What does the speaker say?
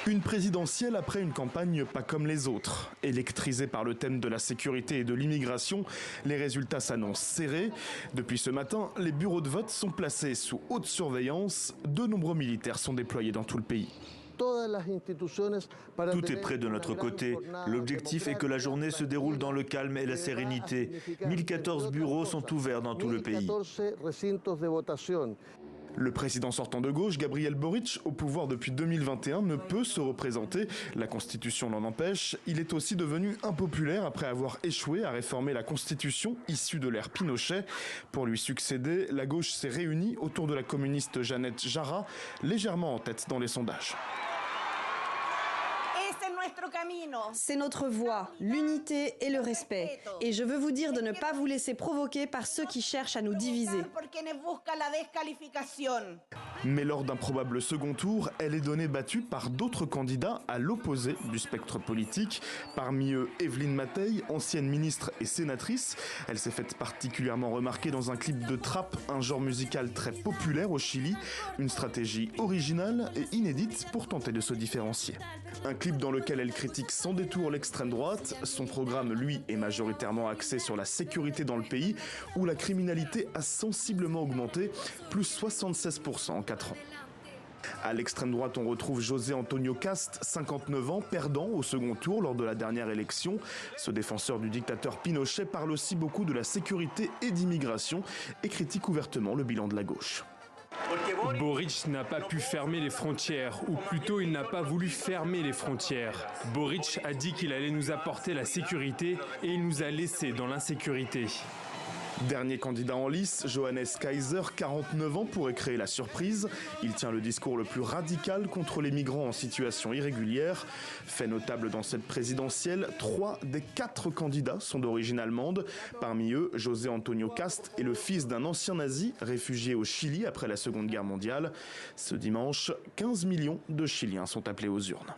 Une présidentielle après une campagne pas comme les autres. Électrisée par le thème de la sécurité et de l'immigration, les résultats s'annoncent serrés. Depuis ce matin, les bureaux de vote sont placés sous haute surveillance. De nombreux militaires sont déployés dans tout le pays. Tout est prêt de notre côté. L'objectif est que la journée se déroule dans le calme et la sérénité. 1014 bureaux sont ouverts dans tout le pays. Le président sortant de gauche, Gabriel Boric, au pouvoir depuis 2021, ne peut se représenter. La Constitution l'en empêche. Il est aussi devenu impopulaire après avoir échoué à réformer la Constitution issue de l'ère Pinochet. Pour lui succéder, la gauche s'est réunie autour de la communiste Jeannette Jara, légèrement en tête dans les sondages. C'est notre voie, l'unité et le respect. Et je veux vous dire de ne pas vous laisser provoquer par ceux qui cherchent à nous diviser. Mais lors d'un probable second tour, elle est donnée battue par d'autres candidats à l'opposé du spectre politique. Parmi eux, Evelyne Matei, ancienne ministre et sénatrice. Elle s'est faite particulièrement remarquer dans un clip de trap, un genre musical très populaire au Chili. Une stratégie originale et inédite pour tenter de se différencier. Un clip dans lequel elle critique sans détour l'extrême droite. Son programme, lui, est majoritairement axé sur la sécurité dans le pays, où la criminalité a sensiblement augmenté, plus 76% en 4 ans. À l'extrême droite, on retrouve José Antonio Cast, 59 ans, perdant au second tour lors de la dernière élection. Ce défenseur du dictateur Pinochet parle aussi beaucoup de la sécurité et d'immigration et critique ouvertement le bilan de la gauche. Boric n'a pas pu fermer les frontières, ou plutôt il n'a pas voulu fermer les frontières. Boric a dit qu'il allait nous apporter la sécurité et il nous a laissés dans l'insécurité. Dernier candidat en lice, Johannes Kaiser, 49 ans, pourrait créer la surprise. Il tient le discours le plus radical contre les migrants en situation irrégulière. Fait notable dans cette présidentielle, 3 des 4 candidats sont d'origine allemande. Parmi eux, José Antonio Cast est le fils d'un ancien nazi réfugié au Chili après la Seconde Guerre mondiale. Ce dimanche, 15 millions de Chiliens sont appelés aux urnes.